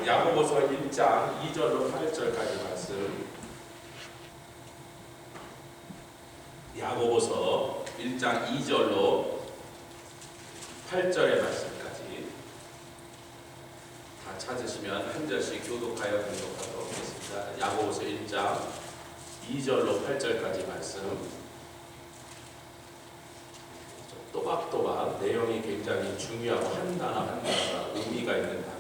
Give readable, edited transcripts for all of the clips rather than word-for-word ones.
야고보서 1장 2절로 8절까지 말씀. 야고보서 1장 2절로 8절의 말씀까지 다 찾으시면 한 절씩 교독하여 공독하도록 하겠습니다. 야고보서 1장 2절로 8절까지 말씀. 또박또박 내용이 굉장히 중요하고 한 단어 한 단어가 의미가 있는 단어입니다.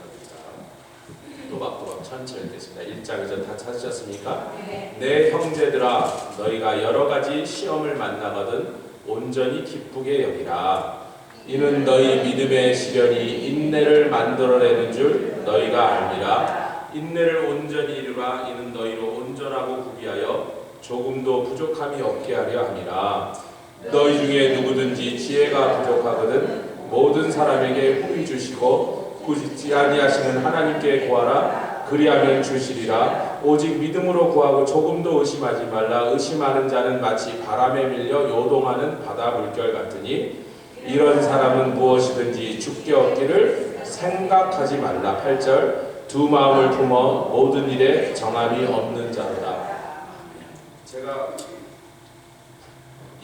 또박또박 천천히 읽겠습니다. 1장 2절 다 찾으셨습니까? 내 형제들아, 너희가 여러 가지 시험을 만나거든 온전히 기쁘게 여기라. 이는 너희 믿음의 시련이 인내를 만들어내는 줄 너희가 알미라. 인내를 온전히 이루라. 이는 너희로 온전하고 구비하여 조금도 부족함이 없게 하려 함이라. 너희 중에 누구든지 지혜가 부족하거든 모든 사람에게 후히 주시고 꾸짖지 아니하시는 하나님께 구하라. 그리하면 주시리라. 오직 믿음으로 구하고 조금도 의심하지 말라. 의심하는 자는 마치 바람에 밀려 요동하는 바다 물결 같으니 이런 사람은 무엇이든지 죽게 얻기를 생각하지 말라. 8절 두 마음을 품어 모든 일에 정함이 없는 자로다. 제가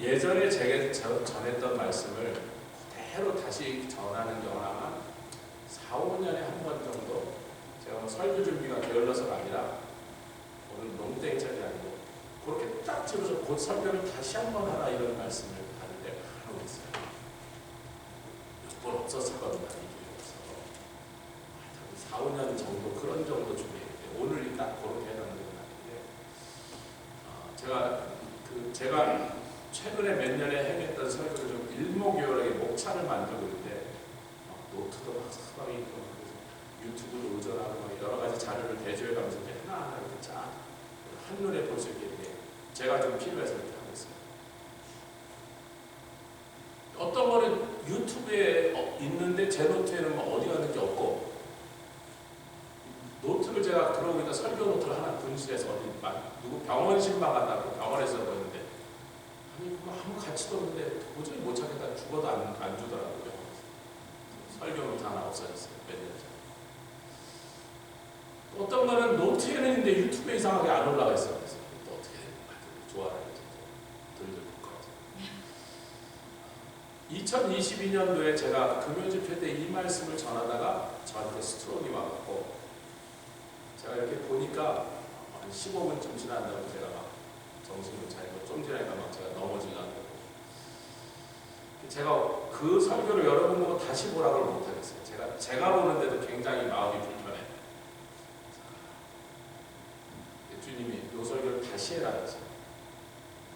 예전에 제게 전했던 말씀을 그대로 다시 전하는 경우는 아마 4, 5년에 한 번 정도 제가 설교 준비가 게을러서가 아니라 오늘 농땡이짜리 아니고 그렇게 딱 집어서 곧 설교를 다시 한 번 하라 이런 말씀을 하는데 하고 있어요. 몇 번 없었었거든요. 4, 5년 정도 그런 정도 준비했는데 오늘이 딱 그렇게 해당되는 날인데 제가 최근에 몇 년에 행했던 설교를 좀 일목요연하게 목차를 만들고 있는데 노트도 막 서방이 있고 유튜브도 의존하고 여러 가지 자료를 대조해가면서 하나하나 이렇게 쫙 한눈에 볼 수 있게 제가 좀 필요해서 이렇게 하고 있어요. 어떤 거는 유튜브에 있는데 제 노트에는 어디 가는 게 없고 노트를 제가 그러고 있다 설교 노트를 하나 분실해서 어디 누구 병원 신방 갔다고 병원에서 보는데 아니 그거 아무 가치도 없는데 도저히 못 찾겠다 죽어도 안 주더라고요. 설교 노트 하나 없어졌어요. 몇 년 전에. 어떤 거는 노트에는 있는데 유튜브에 이상하게 안 올라가 있어요. 그래서 또 어떻게 좋아하는지 들들 것 같아요. 2022년도에 제가 금요 집회 때 이 말씀을 전하다가 저한테 스트로크가 와갖고 제가 이렇게 보니까 한 15분쯤 지난다고 제가 막 정신을 차리고 좀 지나니까 막 제가 넘어지려고 제가 그 설교를 여러 번 보고 다시 보라고 못하겠어요. 제가 보는데도 굉장히 마음이 불편해요. 주님이 이 설교를 다시 해라 했어요.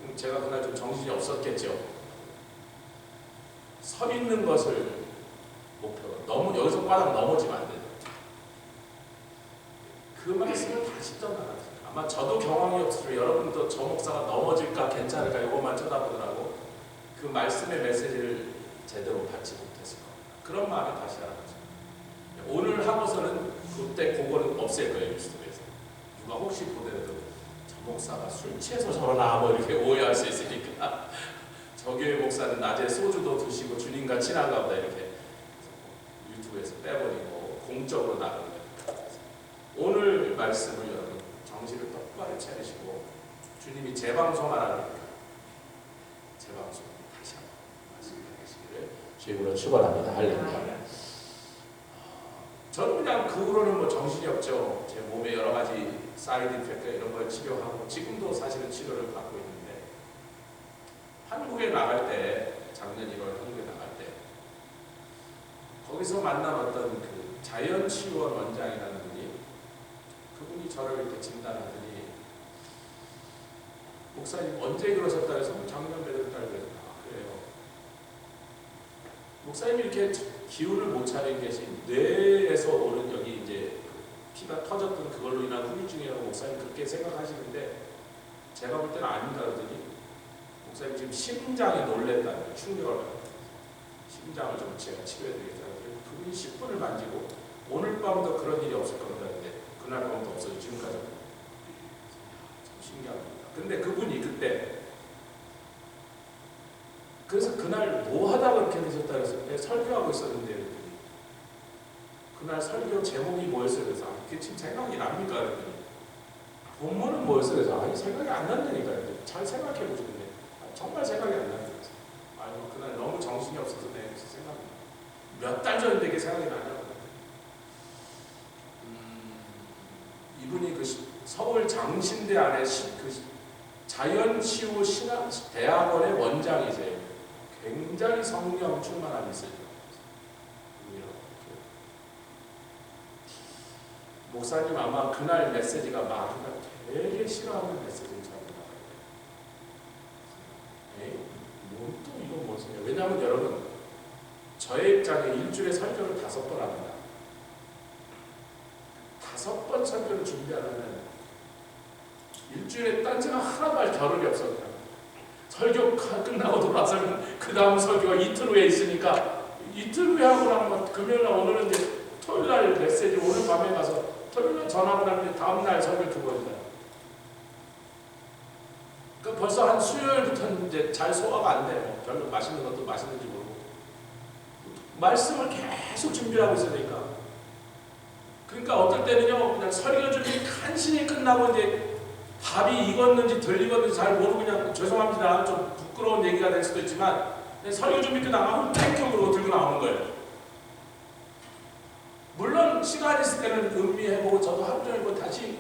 그럼 제가 그날 좀 정신이 없었겠죠. 서 있는 것을 목표로 여기서 바닥 넘어지면 안 돼요. 그 말씀을 다시 전하라. 아마 저도 경험이 없으면 여러분도 저 목사가 넘어질까 괜찮을까 이것만 쳐다보더라고 그 말씀의 메시지를 제대로 받지 못했을 겁니다. 그런 마음에 다시 하는 거죠. 오늘 하고서는 그때 그거는 없앨 거예요. 유튜브에서 누가 혹시 보더라도 저 목사가 술 취해서 저러나 뭐 이렇게 오해할 수 있으니까 저 교회 목사는 낮에 소주도 드시고 주님과 친한가 보다 이렇게 유튜브에서 빼버리고 공적으로 나가는 거예요. 오늘 말씀을 여러분 정신을 똑바로 차리시고 주님이 재방송하라니까 재방송 다시 한번 말씀하시기를 주님으로 축원합니다. 할렐루야. 저는 그냥 그 후로는 뭐 정신이 없죠. 제 몸에 여러 가지 사이드 이펙트 이런 걸 치료하고 지금도 사실은 치료를 받고 있는데 한국에 나갈 때 작년 1월 한국에 나갈 때 거기서 만난 어떤 그 자연치유원 원장이라는 그분이 저를 이렇게 진단하더니 목사님 언제 그러셨다 해서 작년 몇 달 그래서 그래요. 목사님이 이렇게 기운을 못 차리고 계신 뇌에서 오는 여기 이제 피가 터졌던 그걸로 인한 후유증이라고 목사님 그렇게 생각하시는데 제가 볼 때는 아니다 그러더니 목사님 지금 심장이 놀랬다는 충격을 받았어요. 심장을 좀 제가 치료해드리겠다고 그분이 10분을 만지고 오늘 밤도 그런 일이 없을 겁니다. 그날 밤도 없어요. 지금까지. 참 신기합니다. 근데 그분이 그때 그래서 그날 뭐 하다가 그렇게 되셨다 그래서 설교하고 있었는데 그날 설교 제목이 뭐였어요? 그래서 어떻게 지금 생각이 납니까? 그랬더니 본문은 뭐였어요? 그래서 아니 생각이 안 난다니까요. 잘 생각해 보시는데 정말 생각이 안 나는 거예요. 아니 그날 너무 정신이 없어서 내 생각이 몇 달 전인데 이게 생각이 나냐고. 이분이 그 서울 장신대 안에 그 자연치유 신학대학원의 원장이세요. 굉장히 성령 충만한 메시지. 목사님 아마 그날 메시지가 마귀가 되게 싫어하는 메시지인 줄 압니다. 또 이건 무엇이냐? 왜냐하면 여러분 저의 입장에 일주일에 설교를 5번 합니다. 5번 설교를 준비하려면 일주일에 딴지가 하나도 할 겨를이 없어. 그냥 설교 끝나고 돌아서면 그 다음 설교가 이틀 후에 있으니까 이틀 후에 하고 나면 금요일날 오늘은 이제 토요일날 메시지 오늘 밤에 가서 토요일날 전하고 나면 다음날 설교 2번이잖아요. 그 벌써 한 수요일부터는 이제 잘 소화가 안 돼요. 별로 맛있는 것도 맛있는지 모르고 말씀을 계속 준비하고 있어야 되니까. 그러니까 어떨 때는요 그냥 설교 준비 간신히 끝나고 이제 답이 익었는지 덜 익었는지 잘 모르고 그냥 죄송합니다 좀 부끄러운 얘기가 될 수도 있지만 설교 준비 끝나면 땡큐 그러고 들고 나오는 거예요. 물론 시간 있을 때는 음미해보고 저도 하루 종일 뭐 다시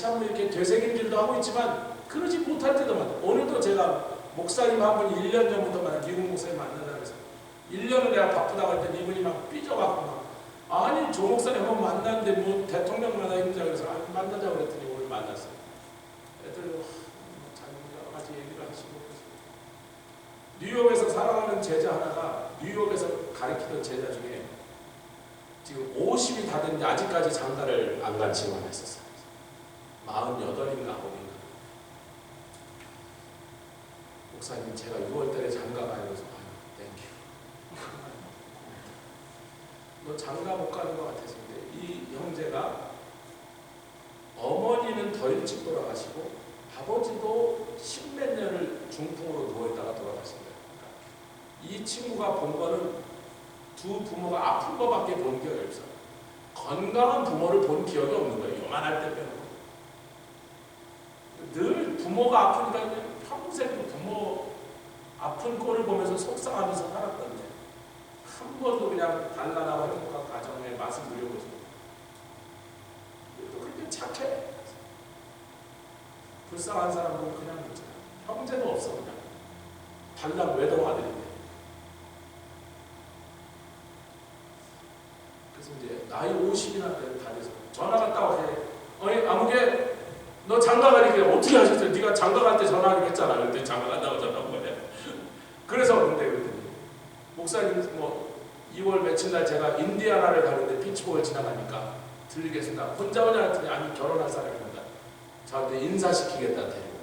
한번 이렇게 되새김질도 하고 있지만 그러지 못할 때도 많아요. 오늘도 제가 목사님 한 분이 1년 전부터 만난 미국 목사님 만나자 그래서 1년을 내가 바쁘다고 했더니 이분이 막 삐져갖고 막 아니 조 목사님 한번 만났는데 뭐 대통령 만나 힘들자 그래서 만나자고 그랬더니 오늘 만났어요. 애들 여러 가지 얘기를 하시고 뉴욕에서 살아가는 제자 하나가 뉴욕에서 가르치던 제자 중에 지금 50이 다 됐는데 아직까지 장가를 안 간 친구가 있었어요. 48인가 9인가. 목사님 제가 6월달에 장가 가요. 그래서 땡큐. 너 장가 못 가는 것 같아서. 근데 이 형제가 어머니는 더 일찍 돌아가시고 아버지도 10몇 년을 중풍으로 누워있다가 돌아가신 거예요. 그러니까 이 친구가 본 거는 두 부모가 아픈 거밖에 본 기억이 없어요. 건강한 부모를 본 기억이 없는 거예요. 요만할 때 빼놓고. 늘 부모가 아프니까 그냥 평생 부모 아픈 꼴을 보면서 속상하면서 살았던데 한 번도 그냥 단란하고 행복한 가정의 맛을 누려보지 또 그렇게 착해. 불쌍한 사람은 그냥 그렇잖아. 형제도 없어 그냥 달랑 외동 아들인데. 그래서 이제 나이 50이나 다 돼서 전화 갔다고 해. 어이 아무개 너 장가 가니까 어떻게 하셨어요? 네가 장가 갈 때 전화하기로 했잖아. 그랬더니 장가 간다고 전화 온 거야. 그래서 근데 그랬더니 목사님 뭐 2월 며칠 날 제가 인디아나를 가는데 피츠버그를 지나가니까 들리겠습니다. 혼자 오냐 했더니 아니 결혼할 사람이 온다. 저한테 인사시키겠다 데리고.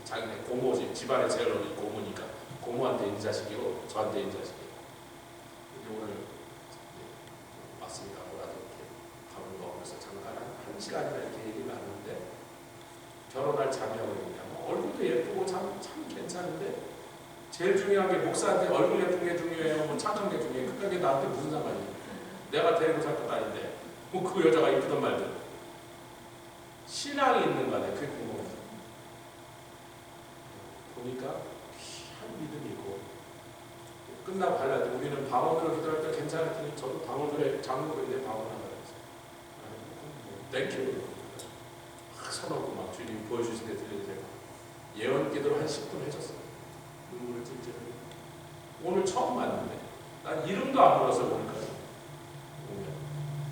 자기네 고모지 집안에 제일 어린 고모니까 고모한테 인사시키고 저한테 인사시키고. 오늘 왔습니다. 뭐라도 이렇게 밥을 먹으면서 잠깐 한 시간이나 이렇게 얘기를 나누는데 결혼할 자녀가 있냐. 얼굴도 예쁘고 참 괜찮은데 제일 중요한 게 목사한테 얼굴 예쁜 게 중요해요. 뭐 착한 게 중요해요. 그게 나한테 무슨 상관이에요. 내가 데리고 살 것도 아닌데 뭐 그 여자가 이쁘단 말들. 신앙이 있는 거 아니에요. 그게 궁금해서. 보니까 한 믿음이 있고 끝나고 갈라도 우리는 방언으로 기도할 때 괜찮았더니 저도 방언으로 장로인데 방언하다 그랬어요. 땡큐. 서놓고 막 주님이 보여주신 데 들려주세요. 예언 기도를 한 10분 해줬어요. 눈물을 찔찔. 오늘 처음 봤는데 난 이름도 안 물어서 보니까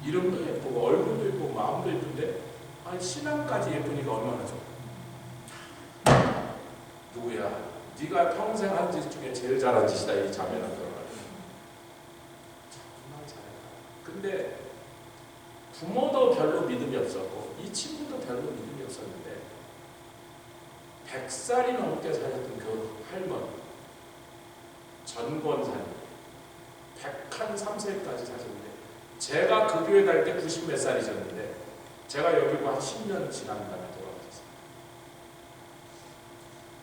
이름도 예쁘고 얼굴도 예쁘고 마음도 예쁜데 아니 신앙까지 예쁘니까 얼마나 좋아. 누구야? 네가 평생 한 짓 중에 제일 잘한 짓이다. 이 자매는 정말 잘했다. 근데 부모도 별로 믿음이 없었고 이 친구도 별로 믿음이 없었는데 100살이 넘게 살았던 그 할머니 전권사님 103세까지 사셨는데 제가 그 교회 다닐 때 90 몇 살이셨는데 제가 여기 한 10년 지난 다음에 돌아가셨어요.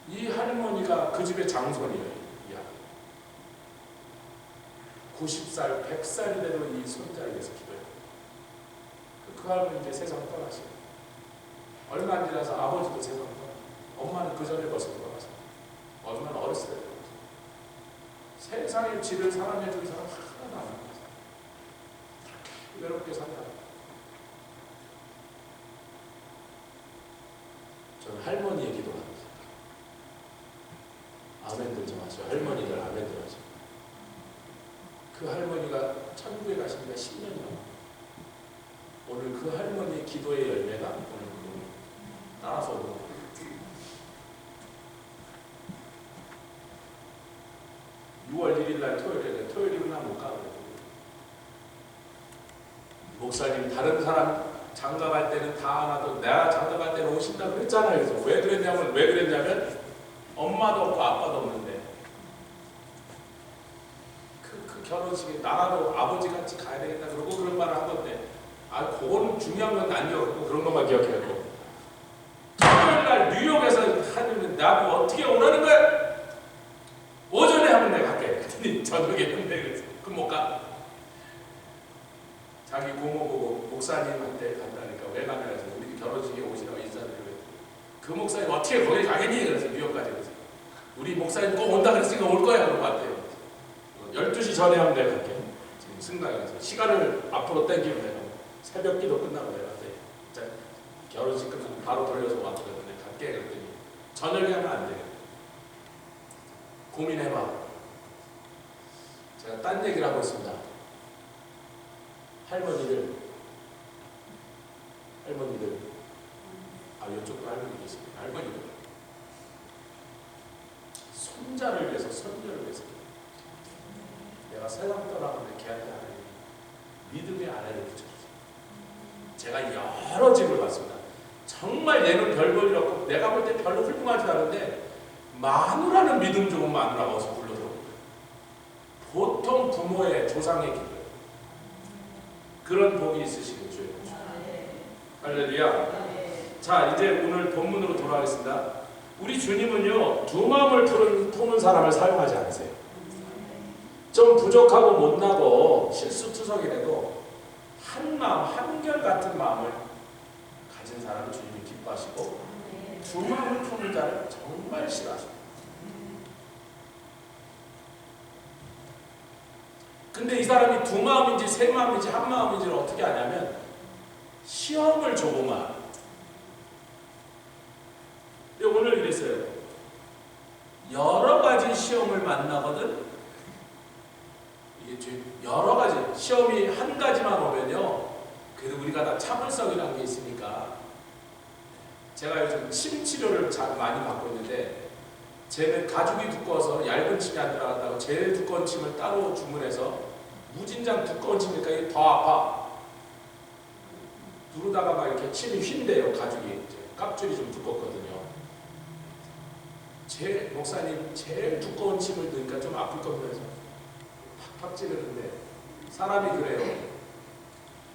이 할머니가 그 집의 장손이에요. 90살, 100살이 돼도 이 손자에게서 기도해요. 그 할머니 이제 세상 떠나시고 얼마 안 지나서 아버지도 세상 떠나. 엄마는 그 전에 벌써 돌아가서 얼마나 어렸을 때 돌아가서 세상에 지를 사랑해준 사람 하나도 안 나왔어. 외롭게 산다. 저는 할머니의 기도를 합니다. 아멘들 좀 하시오. 할머니들 아멘들 하시오. 그 할머니가 천국에 가신 지가 10년이 넘어. 오늘 그 할머니의 기도의 열매가 오늘 따라서 오는 거예요. (6월 1일날) 토요일에 토요일이면 나 못 가거든요. 목사님 다른 사람 장가 갈 때는 다 안 와도 내가 장가 갈 때는 오신다고 그랬잖아요. 그래서 왜 그랬냐면 엄마도 없고 아빠도 없는데 그 결혼식에 나라도 아버지 같이 가야 되겠다 그러고 그런 말을 한 건데 그건 중요한 건 아니었고 그런 것만 기억해요. 토요일날 뉴욕에서 하면 나보고 어떻게 오라는 거야? 오전에 하면 내가 갈게. 그랬더니 저녁에 했는데 그래서 그럼 못 가. 자기 고모 보고 목사님한테 간다니까 왜 가냐고 우리 결혼식에 오시라고 인사드리고 그 목사님 어떻게 거기 가겠니? 그래서 뉴욕까지 그래서 우리 목사님 꼭 온다 그랬으니까 올 거야. 그러고 왔대요. 12시 전에 하면 내가 갈게. 지금 승강에서 시간을 앞으로 땡기면 내가 새벽 기도 끝나고 내가 진짜 결혼식 끝나고 바로 돌려서 왔거든. 내가 갈게. 그랬더니 저녁에 하면 안 돼. 고민해봐. 제가 딴 얘기를 하고 있습니다. 할머니들 이쪽도 할머니 계십니다. 할머니들 손자를 위해서 손녀를 위해서 내가 세상 떠나는데 걔한테 하나님 믿음의 아내를 붙여주세요. 제가 여러 집을 봤습니다. 정말 얘는 별 볼 일 없고 내가 볼 때 별로 훌륭하지 않은데 마누라는 믿음 좋은 마누라가 어서 불러들어옵니다. 보통 부모의 조상의 기도예요. 그런 복이 있으시는 주예요. 할렐루야. 자, 이제 오늘 본문으로 돌아가겠습니다. 우리 주님은요, 두 마음을 품은 사람을 사용하지 않으세요. 좀 부족하고 못나고 실수투성이라도 한 마음, 한결같은 마음을 가진 사람을 주님이 기뻐하시고 두 마음을 품은 자를 정말 싫어하십니다. 근데 이 사람이 두 마음인지 세 마음인지 한 마음인지를 어떻게 아냐면 시험을 조금만. 근데 오늘 이랬어요. 여러 가지 시험을 만나거든. 이게 여러 가지 시험이 한 가지만 오면요. 그래도 우리가 다 참을성이라는 게 있으니까. 제가 요즘 침 치료를 많이 받고 있는데 쟤는 가죽이 두꺼워서 얇은 침이 안 들어간다고 제일 두꺼운 침을 따로 주문해서 무진장 두꺼운 침이니까 이게 더 아파. 누르다가 막 이렇게 침이 휜대요. 가죽이 깍줄이 좀 두껍거든요. 제 목사님 제일 두꺼운 침을 넣으니까 좀 아플 겁니다. 해서 팍팍 찌르는데 사람이 그래요.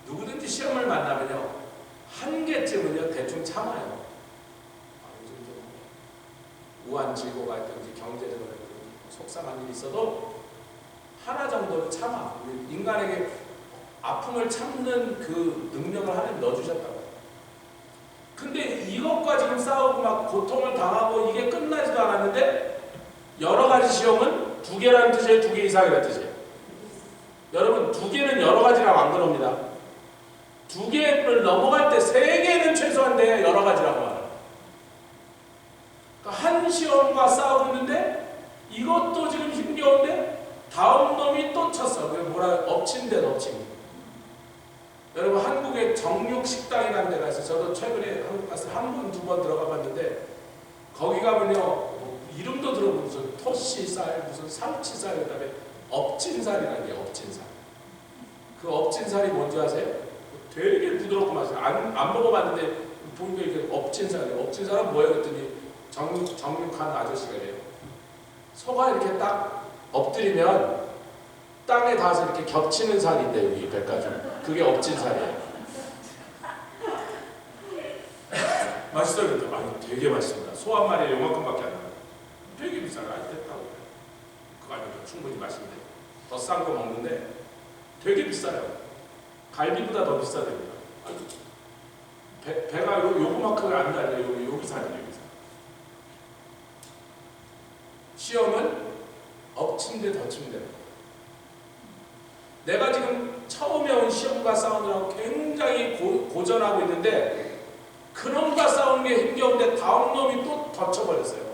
누구든지 시험을 만나면요 한 개쯤은요 대충 참아요. 요즘 좀 우한질고가 있든지 경제적으로 속상한 일이 있어도 하나 정도는 참아. 인간에게 아픔을 참는 그 능력을 하나님 넣어주셨다고. 근데 이것과 지금 싸우고 막 고통을 당하고 이게 끝나지도 않았는데 여러 가지 시험은 두 개라는 뜻이에요? 두 개 이상이라는 뜻이에요? 여러분 두 개는 여러 가지라고 안 그럽니다. 두 개를 넘어갈 때 세 개는 최소한 돼야 여러 가지라고 말해요. 그러니까 한 시험과 싸우고 있는데 이것도 지금 힘겨운데 다음 놈이 또 쳤어. 그게 뭐라 엎친 데 엎친. 여러분 한국에 정육식당이라는 데가 있어요. 저도 최근에 한국 가서 한 번, 두 번 들어가 봤는데 거기 가면요 이름도 들어보고 무슨 토시살, 무슨 삼치살, 그 다음에 엎친살이라는 게 엎친살. 그 엎친살이 뭔지 아세요? 되게 부드럽고 맛있어요. 안 먹어봤는데 보니까 이게 엎친살이에요. 엎친살은 뭐예요? 그랬더니 정육하는 아저씨가 이래요. 소가 이렇게 딱 엎드리면 땅에 닿아서 이렇게 겹치는 살인데 여기 백가죽. 그게 엎친살이에요. 맛있어요. 그랬더니 아니 되게 맛있습니다. 소 한 마리에 요만큼밖에 안 나와요. 되게 비싸요. 아니 됐다고. 그거 아니면 충분히 맛있는데 더 싼 거 먹는데 되게 비싸요. 갈비보다 더 비싸답니다. 배가 요거만큼을 안 달려. 여기서 아니에요. 여기서. 시험은 엎친 데 덮친 데. 내가 지금 처음에 온 시험과 싸우느라고 굉장히 고전하고 있는데 그놈과 싸우는 게 힘겨운데 다음 놈이 또 덮쳐버렸어요.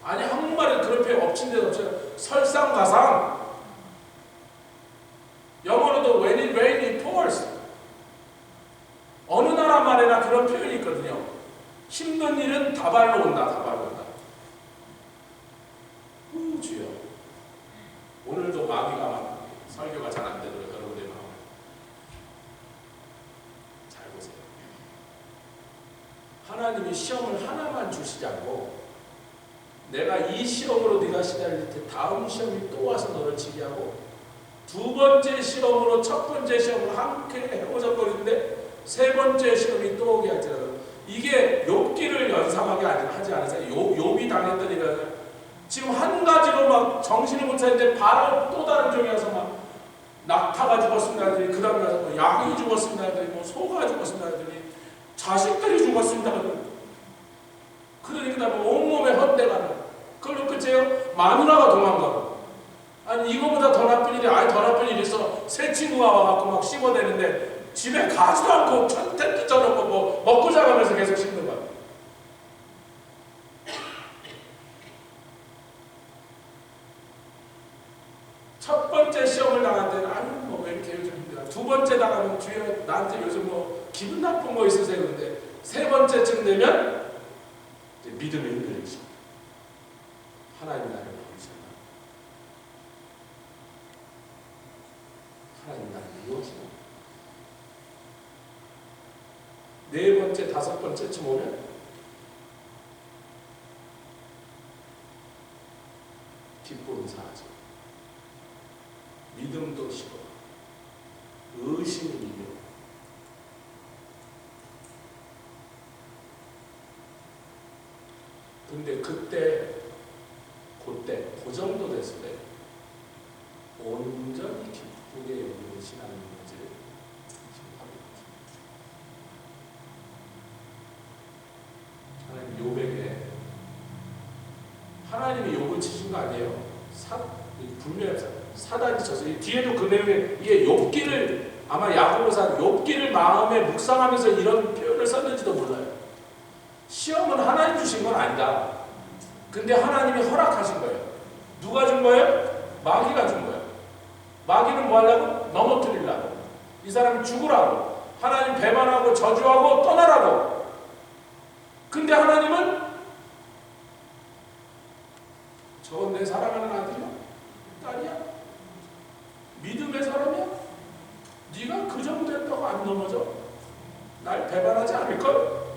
아니 한국말에 그런 표현 엎친 데 덮쳐요. 설상가상. 영어로도 when it rains it pours. 어느 나라 말에나 그런 표현이 있거든요. 힘든 일은 다발로 온다. 다발로 온다. 주여. 오늘도 마귀가 설교가 잘 안 되도록 여러분의 마음 잘 보세요. 하나님이 시험을 하나만 주시지 않고 내가 이 시험으로 네가 시달릴 때 다음 시험이 또 와서 너를 치게 하고 두 번째 시험으로 첫 번째 시험을 함께 해오적거리는데 세 번째 시험이 또 오게 할지라도 이게 욥기를 연상하게 하지 않으세요? 욥이 당했던 일은 지금 한 가지로 막 정신을 못 차리는데 바로 또 다른 종이 와서 막 낙타가 죽었습니다 하더니 그 다음에 가서 뭐 양이 죽었습니다 하더니 뭐 소가 죽었습니다 하더니 자식들이 죽었습니다 하더니 그러니 그 다음에 온몸에 헛되가는 그걸로 끝이에요. 마누라가 도망가고 아니 이거보다 더 나쁜 일이 더 나쁜 일이 있어. 새 친구가 와갖고 막 씹어대는데 집에 가지도 않고 텐트 쳐놓고 뭐 먹고 자가면서 계속 씹는 거야. 첫 번째 시험을 당할 때는 아니 뭐 왜 이렇게 요즘 힘들어. 두 번째 당하면 주여 나한테 요즘 뭐 기분 나쁜 거 있으세요. 그런데 세 번째쯤 되면 이제 믿음이 흔들리기 시작. 하나님 나를 버리셨나? 하나님 나를 미워하시나? 네 번째, 다섯 번째쯤 오면 기쁨이 사라져. 믿음도 식어. 의심이 밀려. 근데 그때 그 정도 됐을 때 온전히 기쁘게 여기는 신앙의 문제를 하고 있습니다. 하나님 욥에게 하나님이 욥을 치신 거 아니에요? 분명히 사단이 쳤어요. 뒤에도 그 내용에 이게 욥기를 아마 야고보서 욥기를 마음에 묵상하면서 이런 표현을 썼는지도 몰라요. 시험은 하나님 주신 건 아니다. 근데 하나님이 허락하신 거예요. 누가 준 거예요? 마귀가 준 거예요. 마귀는 뭐 하려고? 넘어뜨리려고. 이 사람이 죽으라고. 하나님 배반하고 저주하고 떠나라고. 근데 하나님은 저건 내 사랑하는 아들이야? 딸이야? 믿음의 사람이야? 네가 그 정도 했다고 안 넘어져? 날 배반하지 않을걸?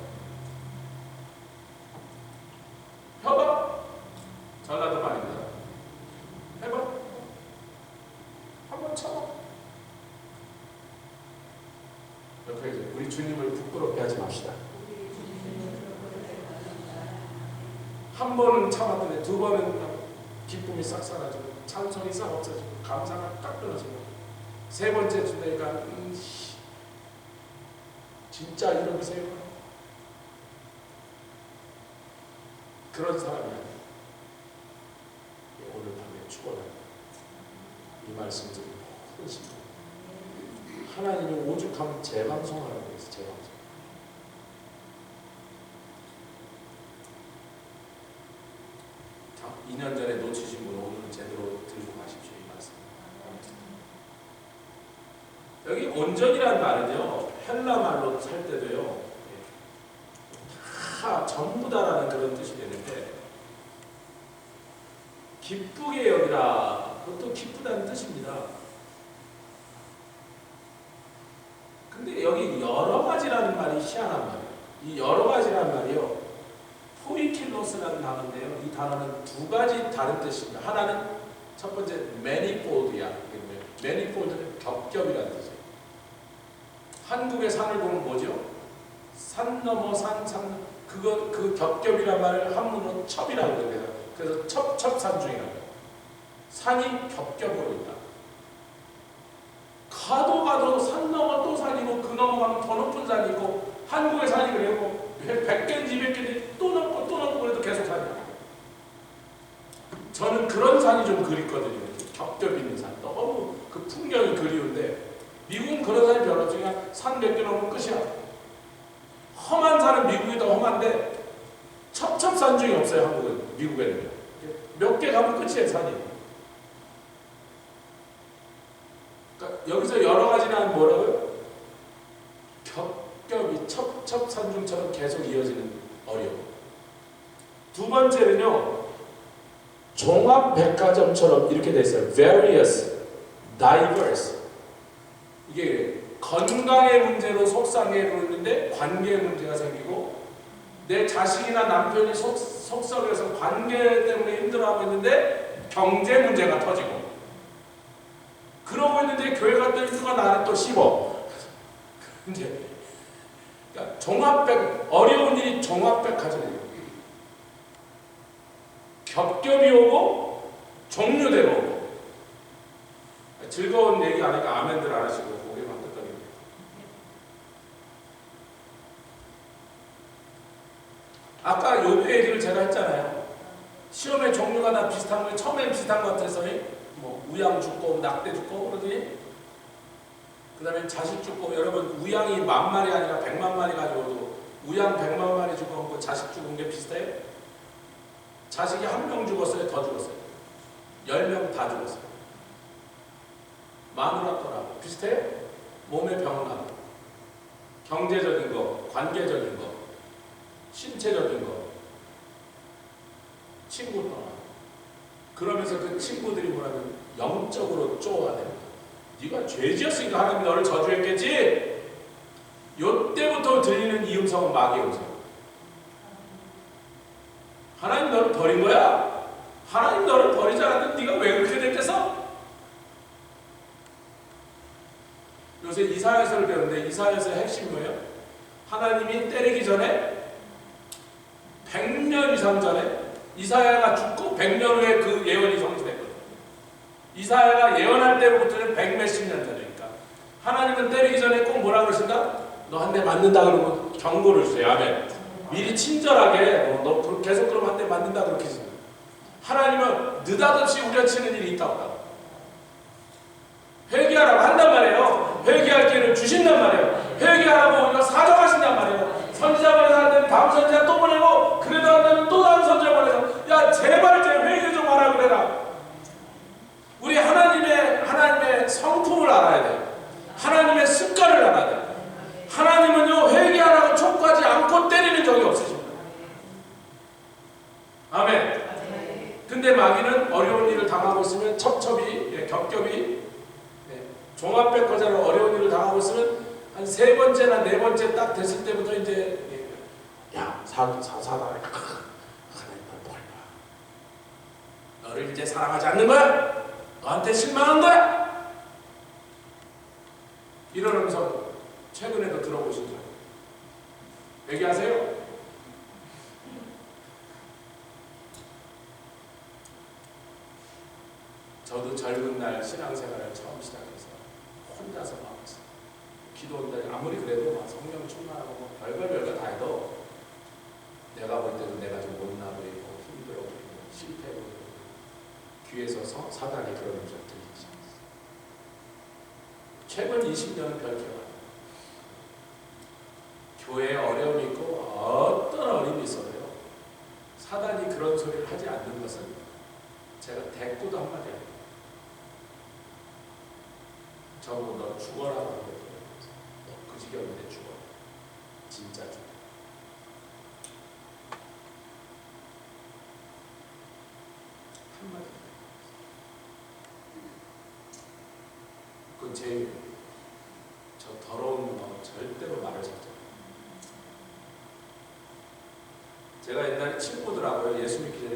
해봐. 전라도 말입니다. 해봐. 한번 쳐봐. 옆에 우리 주님을 부끄럽게 하지 맙시다. 한 번은 참았는데 두 번은 기쁨이 싹 사라지고 찬송이 싹 없어지고 감사가 딱 끊어지고 세 번째 주되니까 진짜 이러세요? 그런 사람이 아니에요. 오늘 밤에 축원합니다. 이 말씀 듣고 모든 신부 하나님이 오죽하면 재방송하라고 했어요. 재방송. 2년 전에 놓치신 분은 오늘은 제대로 들고 가십시오. 이 말씀. 여기 온전이라는 말은요, 헬라 말로 살 때도요, 다 전부 다라는 그런 뜻이 되는데, 기쁘게 여기라, 그것도 기쁘다는 뜻입니다. 근데 여기 여러 가지라는 말이 희한한 말이에요. 이 여러 가지라는 말이요, 포이킬로스라는 단어인데요. 이 단어는 두 가지 다른 뜻입니다. 하나는 첫 번째 매니폴드야. 매니폴드는 겹겹이라는 뜻이에요. 한국의 산을 보면 뭐죠? 산 넘어 산, 그 겹겹이란 말을 한문으로 첩이라고 그래요. 그래서 첩산중이라고 해요. 산이 겹겹으로 있다. 가도 산 넘어 또 산이고 그 넘어가면 더 높은 산이 있고 한국의 산이 그래요. 100개인지 200개인지 또 넘고 그래도 계속 산이에요. 저는 그런 산이 좀 그립거든요. 겹겹 있는 산. 너무 그 풍경이 그리운데 미국은 그런 산이 별로 없죠. 그냥 산 몇 개 넘으면 끝이야. 험한 산은 미국이 더 험한데 첩첩산중이 없어요. 한국은. 미국에는 몇 개 가면 끝이에요. 산이. 그러니까 여기서 여러 가지나 뭐라고요? 겹겹이 첩첩산중처럼 계속 이어지는 어려움. 두 번째는요. 종합백화점처럼 이렇게 돼 있어요. various, diverse. 이게 건강의 문제로 속상해하고 있는데 관계의 문제가 생기고 내 자식이나 남편이 속썩여서 관계 때문에 힘들어하고 있는데 경제 문제가 터지고 그러고 있는데 교회 갔더니 누가 나를 또 씹어. 이제 그러니까 어려운 일이 종합백화점이에요. 겹겹이 오고 종류대로 오고. 즐거운 얘기 안 하니까 아멘들 안 하시고 고개만 끄덕이고. 아까 요 얘기를 제가 했잖아요. 시험의 종류가 다 비슷한 거예요. 처음엔 비슷한 것 같아서 뭐 우양 죽고 낙대 죽고 그러더니 그 다음에 자식 죽고 여러분 우양이 10,000마리 아니라 100,000마리 가지고도 우양 100,000마리 죽고 자식 죽은 게 비슷해요? 자식이 1명 죽었어요? 더 죽었어요? 10명 다 죽었어요. 마누라 떠나고 비슷해요? 몸에 병 나고 경제적인 거, 관계적인 거, 신체적인 거, 친구 떠나고 그러면서 그 친구들이 뭐라면 영적으로 쪼아대는 네가 죄 지었으니까 하나님이 너를 저주했겠지? 요때부터 들리는 이 음성은 마귀의 음성. 하나님 너를 버린 거야? 하나님 너를 버리지 않았는데 네가 왜 그렇게 됐겠어? 요새 이사야서를 배우는데 이사야서의 핵심이 뭐예요? 하나님이 때리기 전에 100년 이상 전에 이사야가 죽고 100년 후에 그 예언이 성취됐거든요. 이사야가 예언할 때부터는 100몇십 년 전이니까 하나님은 때리기 전에 꼭 뭐라 그러신다? 너 한 대 맞는다 그러면 경고를 주세요. 아멘. 미리 친절하게 너 계속 그러면 한 대 맞는다 그렇게 해주세요. 하나님은 느닷없이 우려치는 일이 있다 없다. 회개하라고 한단 말이에요. 회개할 기회를 주신단 말이에요. 회개하라고 우리가 사정하신단 말이에요. 선지자 보내서 안 되면 다음 선지자 또 보내고 그래도 안 되면 또 다른 선지자 보내서 야 제발 제 회개 좀 하라 그래라. 우리 하나님의 성품을 알아야 돼요. 하나님의 습관을 알아야 돼요. 하나님은요 회개하라고 촉구하지 않고 때리는 적이 없으십니다. 아멘. 근데 마귀는 어려운 일을 당하고 있으면 첩첩이 겹겹이 종합백화점으로 어려운 일을 당하고 있으면 한 3번째나 4번째 딱 됐을 때부터 이제 야 사다 하나님 널 버려. 너를 이제 사랑하지 않는 거야? 너한테 실망한 거야? 이런 음성 최근에도 들어보신 적 얘기하세요? 저도 젊은 날 신앙생활을 처음 시작해서 혼자서 막 기도한다. 아무리 그래도 막 성령 충만하고 뭐 별거 다 해도 내가 볼 때도 내가 좀 못나 보이고 힘들어 보이고 실패 보이고 귀에서 사단이 그런 음성 들리기 시작했어요. 최근 20년은 별 기억 안 나요. 교회에 어려움이 있고 어떤 어림이 있어도요. 사단이 그런 소리를 하지 않는 것은 제가 대꾸도 한마디 안 해요. 저보고 너 죽어라 하는 거예요. 너 그 지경인데 죽어. 진짜 죽어. 한마디. 그건 제일 저 더러운 거 절대로 말을 잘 못해요. 제가 옛날에 친구들하고요 예수 믿기 전에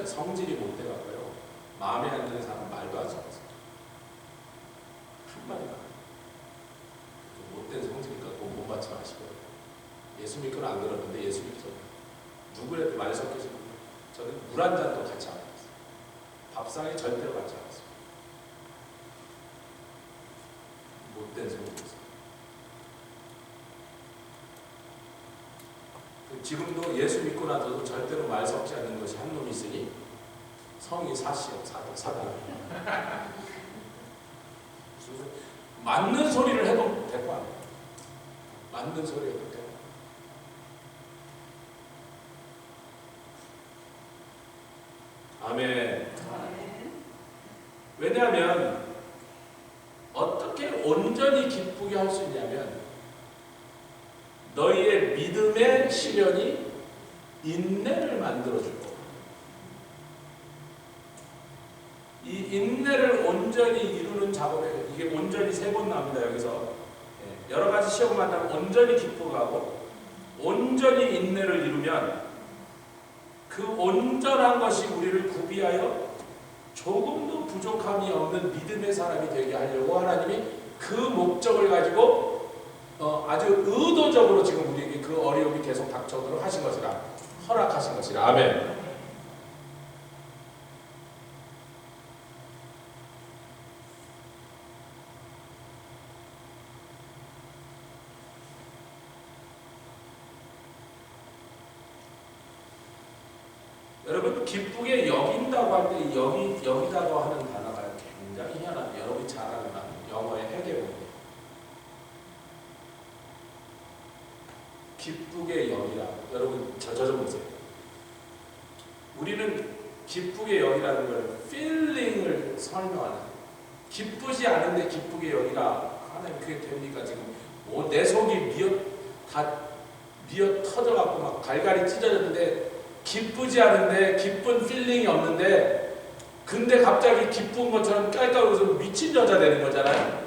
성질이 못 돼가고요 마음에 안 드는 사람 말도 하지 않았어요. 한마디가 못된 성질이니까 못 받지 마시고요. 예수 믿고는 안 그러는데 예수 믿기 전에 누구라도 말이 섞여지는 거예요. 저는 물 한 잔도 같이 안 먹었어요. 밥상에 절대로 같이 안 먹었어요. 지금도 예수 믿고 나서도 절대로 말 섞지 않는 것이 한 놈이 있으니 성이 사시요 사단. 맞는 소리를 해도 될 거 아니에요. 맞는 소리 해도 돼요. 아멘. 왜냐하면 어떻게 온전히 기쁘게 할 수 있냐면 너희의 믿음의 시련이 인내를 만들어주고 이 인내를 온전히 이루는 작업에 이게 온전히 3번 나옵니다. 여기서 여러 가지 시험을 만나면 온전히 기뻐하고 온전히 인내를 이루면 그 온전한 것이 우리를 구비하여 조금도 부족함이 없는 믿음의 사람이 되게 하려고 하나님이 그 목적을 가지고 아주 의도적으로 지금 우리에게 그 어려움이 계속 닥쳐오도록 하신 것이라 허락하신 것이라. 아멘. 여러분 기쁘게 여긴다고 할 때 여기다고 하는 단어가 굉장히 희한합니다. 여러분이 잘 아는 영어의 해계문이에요. 기쁘게 여기라. 여러분 저 좀 보세요. 우리는 기쁘게 여기라는 걸 feeling을 설명하는 기쁘지 않은데 기쁘게 여기라. 하나님 그게 됩니까? 지금 내 속이 미어 터져갖고 막 갈갈이 찢어졌는데 기쁘지 않은데 기쁜 필링이 없는데 근데 갑자기 기쁜 것처럼 깔깔 웃으면서 미친 여자 되는 거잖아요.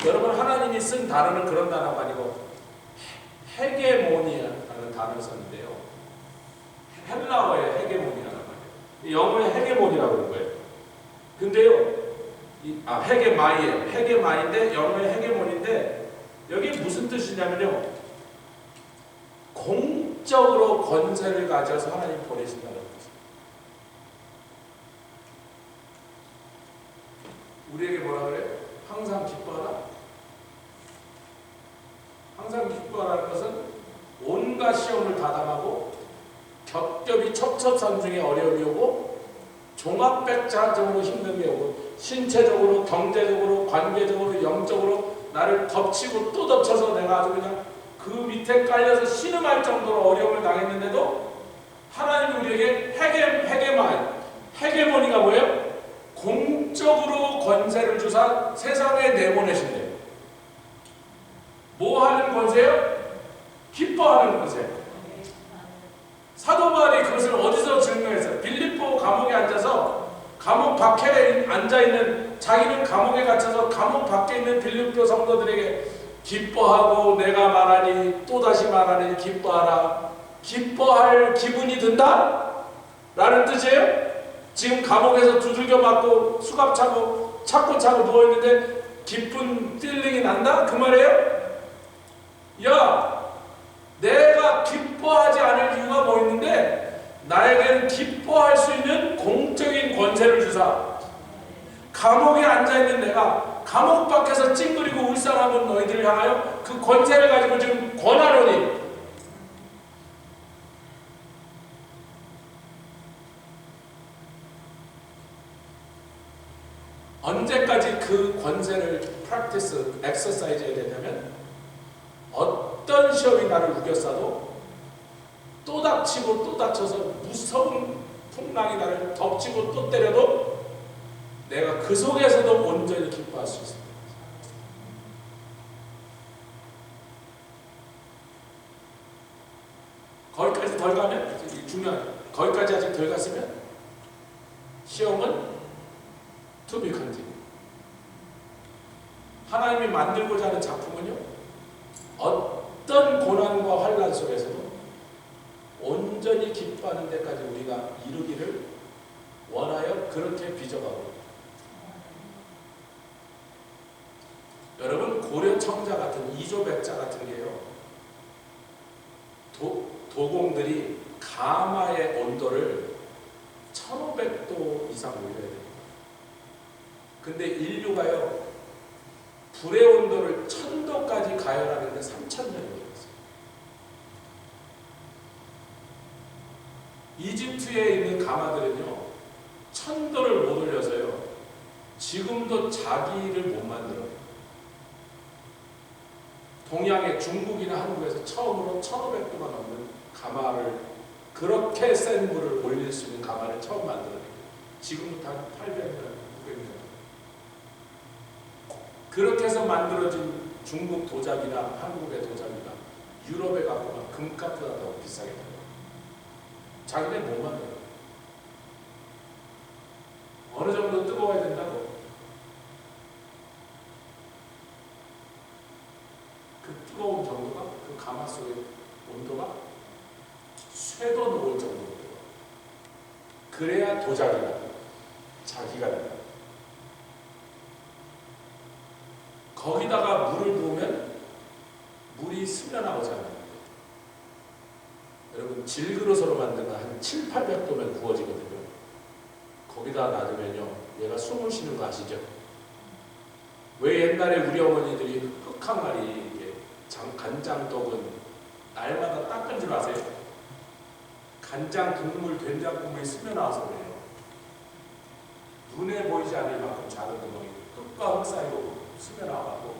여러분 하나님이 쓴 단어는 그런 단어가 아니고 헤게모니아라는 단어를 썼는데요. 헬라어의 헤게모니아라는 말이에요. 영어의 헤게모니라고 그런 거예요. 근데요, 헤게마이예요. 헤게마인데 영어의 헤게모니인데 여기 무슨 뜻이냐면요. 공적으로 권세를 가져서 하나님 보내신다는 거죠. 우리에게 뭐라 그래요? 항상 기뻐하라. 항상 기뻐하라는 것은 온갖 시험을 다 당하고 겹겹이 첩첩산중에 어려움이 오고 종합백자적으로 힘든 게 오고 신체적으로 경제적으로 관계적으로 영적으로 나를 덮치고 또 덮쳐서 내가 아주 그냥 그 밑에 깔려서 신음할 정도로 어려움을 당했는데도 하나님이 우리에게 헤게모니가 뭐예요? 공적으로 권세를 주사 세상에 내보내신대요. 뭐 하는 권세요? 기뻐하는 권세. 사도 바울이 그것을 어디서 증명했어요? 빌립보 감옥에 앉아서 감옥 밖에 앉아있는 자기는 감옥에 갇혀서 감옥 밖에 있는 빌립보 성도들에게 기뻐하고 내가 말하니 또다시 말하니 기뻐하라. 기뻐할 기분이 든다? 라는 뜻이에요. 지금 감옥에서 두들겨 맞고 수갑 차고 차고 누워있는데 기쁜 필링이 난다? 그 말이에요? 야, 내가 기뻐하지 않을 이유가 뭐 있는데 나에게는 기뻐할 수 있는 공적인 권세를 주사 감옥에 앉아있는 내가 감옥 밖에서 찡그리고 울상하는 너희들을 향하여 그 권세를 가지고 지금 권하노니 언제까지 그 권세를 프랙티스, 엑서사이즈 해야 되냐면 어떤 시험이 나를 우겨싸도 또 닥치고 또 닥쳐서 무서운 풍랑이 나를 덮치고 또 때려도 내가 그 속에서도 온전히 기뻐할 수 있습니다. 거기까지 덜 가면 중요한 거기까지 아직 덜 갔으면 시험은 to be continued. 하나님이 만들고자 하는 작품은요 어떤 고난과 환난 속에서도 온전히 기뻐하는 데까지 우리가 이루기를 원하여 그렇게 빚어가고 여러분 고려 청자 같은 이조백자 같은 게요 도공들이 가마의 온도를 1500도 이상 올려야 돼요. 근데 인류가요 불의 온도를 1000도까지 가열하는데 3000년이 걸렸어요. 이집트에 있는 가마들은요, 천도를 못 올려서요, 지금도 자기를 못 만들어요. 동양의 중국이나 한국에서 처음으로 1500도가 넘는 가마를, 그렇게 센 물을 올릴 수 있는 가마를 처음 만들어요. 지금부터 한 800년, 900년. 그렇게 해서 만들어진 중국 도자기나 한국의 도자기가 유럽에 가거나 금값보다 더 비싸게 돼요. 자기네 못 만들어요. 어느 정도 뜨거워야 된다고. 그 뜨거운 정도가, 그 가마 속의 온도가 쇠도 녹을 정도로 뜨거워. 그래야 도자기가 돼요. 자기가 돼요. 거기다가 물을 부으면 물이 스며나오지 않아요. 여러분, 질그릇으로 만드는 한 7, 800도면 구워지거든요. 거기다 놔두면요, 얘가 숨을 쉬는 거 아시죠? 왜 옛날에 우리 어머니들이 흑항아리, 간장떡은 날마다 닦은 줄 아세요? 간장 국물, 된장 국물이 스며나와서 그래요. 눈에 보이지 않을 만큼 작은 구멍이 흙과 흙 사이로 스며나와서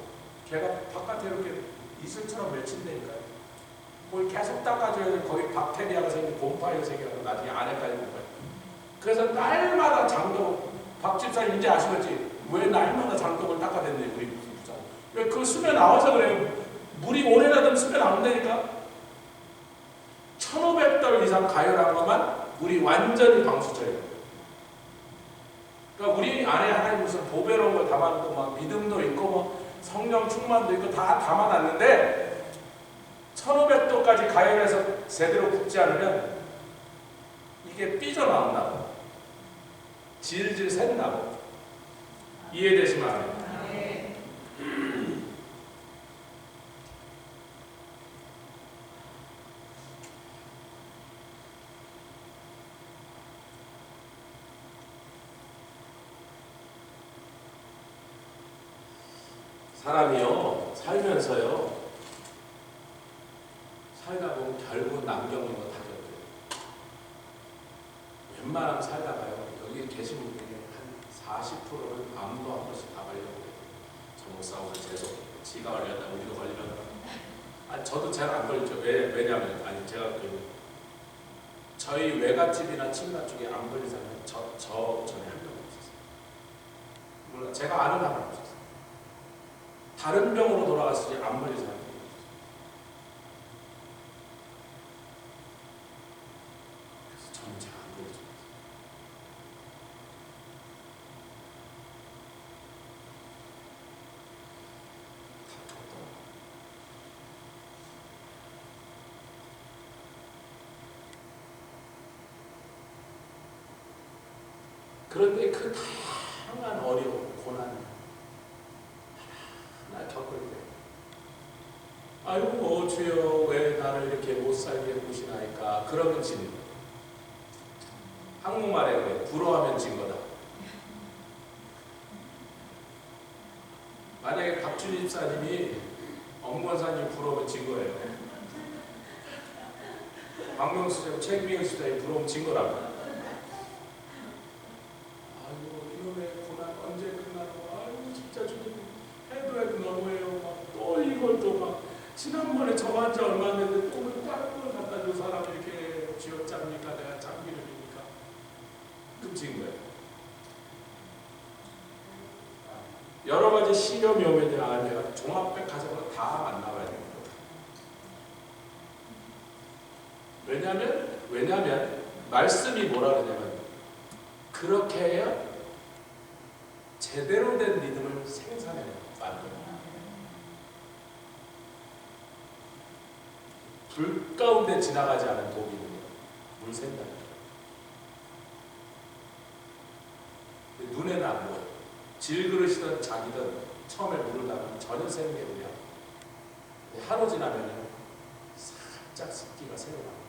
걔가 바깥에 이렇게 이슬처럼 맺힌다니까요. 뭘 계속 닦아줘야 돼. 거기 박테리아가 생기고 곰팡이가 생겨서 나중에 안에까지 못 가요. 그래서 날마다 장독, 박 집사님 이제 아시겠지? 왜 날마다 장독을 닦아댔는지 우리 무슨 부자. 왜 그 스며나와서 그래요. 물이 오래라도 스며나온다니까. 1500달 이상 가열한 것만 물이 완전히 방수처예요. 그러니까 우리 안에 하나님 무슨 보배로운 걸 담아놓고 막 믿음도 있고 뭐 성령 충만도 있고 다 담아놨는데 1500도까지 가열해서 제대로 굽지 않으면 이게 삐져나온다고, 질질 샌다고. 이해되시면 안 돼요. 사람이요, 살면서요, 살다 보면 결국 남겨놓은 거 다 겪어요. 웬만하면 살다가요, 여기 계신 분들이 한 40%는 암도 한 번씩 다 걸려고 해요. 저 목사하고 계속 지가 걸렸다, 우리도 걸리면. 아니, 저도 잘 안 걸리죠. 왜냐면, 아니, 제가 저희 외갓집이나 친가 쪽에 안 걸린 사람은 저 전에 한 명 없었어요. 물론 제가 아는 사람 없었어요. 다른 병으로 돌아갔을 때 안 걸린 사람이 없었어요. 그래서 저는 잘 안 걸리죠. 그런데 그 다양한 어려움, 고난 하나 겪을 때, 아이고 주여 왜 나를 이렇게 못 살게 구시나이까, 그러면 지는 거예요. 한국말에 그래, 부러워하면 진 거다. 만약에 박준희 집사님이 엄권사님 부러우면 진 거예요. 박명수 최민경 집사님 부러우면 진 거라고. 지난번에 저 환자 얼마 됐는데 또 다른 걸 갖다 줘 사람이 이렇게 쥐어짭니까? 내가 짬기를 입니까? 그럼 지은 거예요. 여러 가지 시험이 오면 내가 종합백화점으로 다 만나봐야 됩니다. 왜냐하면 말씀이 뭐라 그러냐면 그렇게 해야 제대로 된 믿음을 생산해요. 만들어요. 불 가운데 지나가지 않은 독이는 물 샌다. 눈에는 안 보여. 질그릇이든 자기든 처음에 물을 담으면 전혀 새는 게 뭐야. 하루 지나면 살짝 습기가 새어나.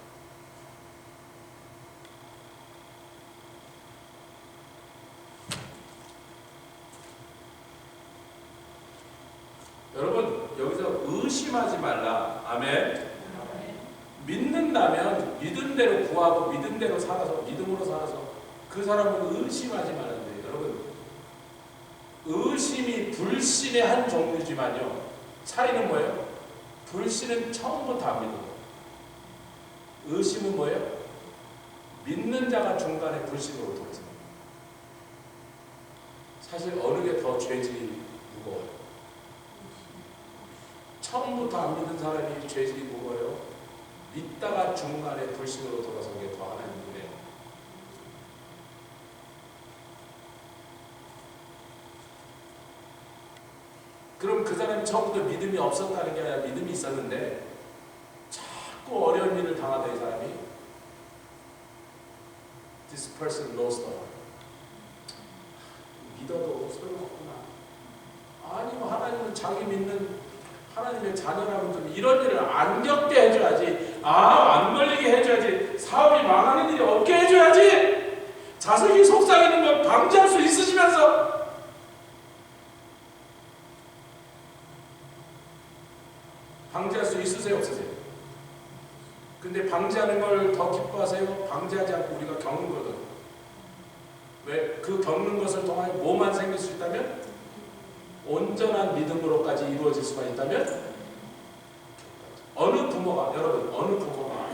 여러분 여기서 의심하지 말라. 아멘. 믿는다면 믿은 대로 구하고 믿은 대로 살아서 믿음으로 살아서 그 사람은 의심하지 말아야 돼요. 여러분, 의심이 불신의 한 종류지만요, 차이는 뭐예요? 불신은 처음부터 안 믿는 거예요. 의심은 뭐예요? 믿는 자가 중간에 불신으로 돌아서요. 사실 어느 게 더 죄질이 무거워요? 처음부터 안 믿는 사람이 죄질이 무거워요? 믿다가 중간에 불신으로 돌아선 게 더 하나님 은혜예요. 그럼 그 사람이 처음부터 믿음이 없었다는 게 아니라 믿음이 있었는데 자꾸 어려운 일을 당하다 이 사람이 This person knows the Lord. 믿어도 소용없구나. 아니면 하나님은 자기 믿는 하나님의 자녀라면 좀 이런 일을 안 겪게 해줘야지. 안 걸리게 해줘야지. 사업이 망하는 일이 없게 해줘야지. 자식이 속상해지는 걸 방지할 수 있으시면서 방지할 수 있으세요? 없으세요? 근데 방지하는 걸 더 기뻐하세요? 방지하지 않고 우리가 겪는 거거든요. 왜? 그 겪는 것을 통하여 뭐만 생길 수 있다면? 온전한 믿음으로까지 이루어질 수만 있다면? 어느 부모가, 여러분, 어느 부모가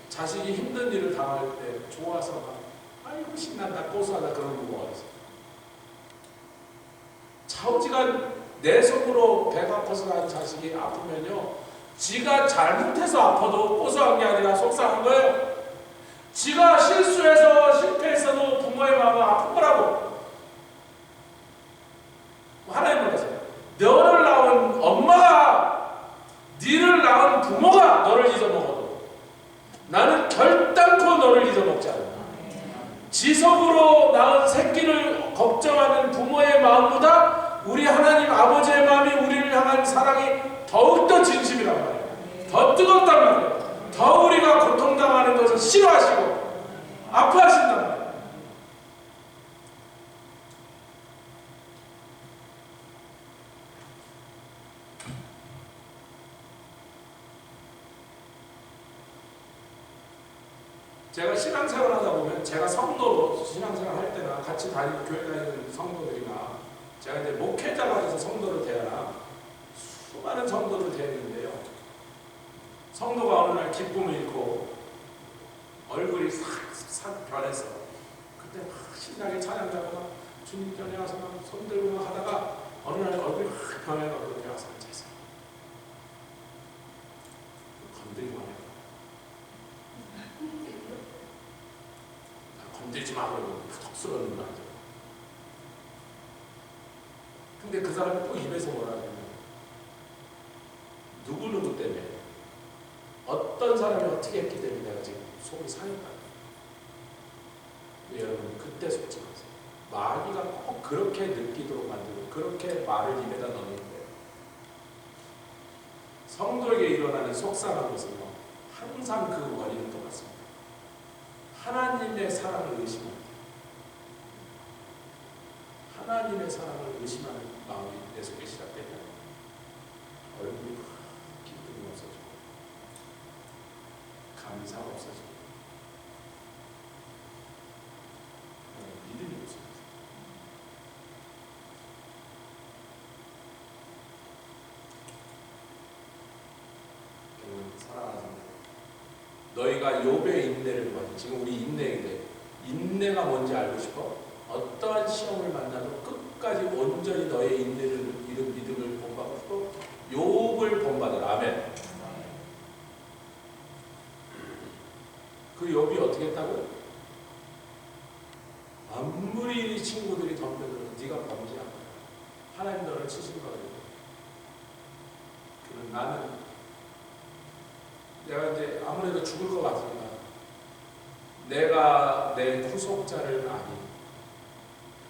자식이 힘든 일을 당할 때 좋아서 막 아이고 신난다, 고소하다 그런 부모가 있어요. 좌우지간 내 속으로 배가 아파서 난 자식이 아프면요, 지가 잘못해서 아파도 고소한 게 아니라 속상한 거예요. 지가 실수해서 실패했어도 부모의 마음은 아픈 거라고. 하나님 몰라세요. 너를 낳은 엄마가, 니를 낳은 부모가 너를 잊어먹어도 나는 결단코 너를 잊어먹지 않아. 지속으로 낳은 새끼를 걱정하는 부모의 마음보다 우리 하나님 아버지의 마음이 우리를 향한 사랑이 더욱더 진심이란 말이에요. 더 뜨겁단 말이에요. 더 우리가 고통당하는 것을 싫어하시고 아파하신단 말이에요. 제가 신앙생활 하다 보면 제가 성도로 신앙생활 할 때나 같이 교회 다니는 성도들이나 제가 이제 목회자가 돼서 성도를 대하나 수많은 성도를 대했는데요. 성도가 어느 날 기쁨을 잃고 얼굴이 싹 변해서 그때 막 신나게 찬양하거나 주님 전에 와서 막 손들고 하다가 어느 날 얼굴이 확 변해가지고 그때 와서 앉아있어요. 건드리기만 해요. 건들지 마 그러고 턱 쏘는 거 아니죠. 근데 그 사람이 또 입에서 뭐라 하냐면 누구누구 때문에 어떤 사람이 어떻게 했기 때문에 내가 지금 속이 상했다. 여러분 그때 속지 마세요. 마귀가 꼭 그렇게 느끼도록 만들고 그렇게 말을 입에다 넣는 거예요. 성도에게 일어나는 속상한 것은요, 항상 그 원인은 똑같습니다. 하나님의 사랑을 의심합니다. 하나님의 사랑을 의심하는 마음이 내 속에 시작되면 얼굴이 기쁨이 없어지고 감사가 없어지고 믿음이 없어지고 사랑하는 너희가 욥의 인내를 보니 지금 우리 인내인데 인내가 뭔지 알고 싶어? 어떠한 시험을 만나도 끝까지 온전히 너의 인내를 이룬 믿음을 본받고 싶어? 욥을 본받으라. 아멘. 그 욥이 어떻게 했다고요? 아무리 친구들이 덤벼들어도 네가 범죄한 거야. 하나님 너를 치신 거예요. 나는 내가 이제 아무래도 죽을 것 같으니까 내가 내 후속자를 아니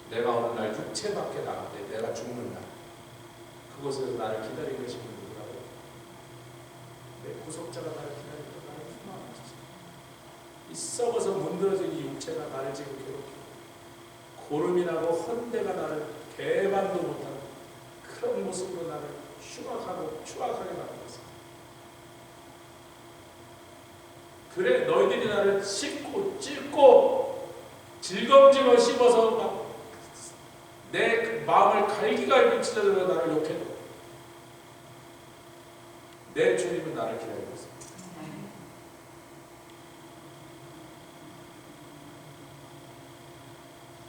내가 어느 날 육체 밖에 나갈 때 내가 죽는 날 그곳에서 나를 기다리고 계신 분 누구라고? 내 후속자가 나를 기다리고 나를 품어안았어. 이 썩어서 문드러진 이 육체가 나를 지금 괴롭히고 고름이 나고 헌대가 나를 개반도 못하는 그런 모습으로 나를 추악하게 만들었어. 그래 너희들이 나를 씹고 찢고 질겅질겅 씹어서 막 내 마음을 갈기갈기 찢어서 나를 욕해도 내 주님은 나를 기다리고 있습니다.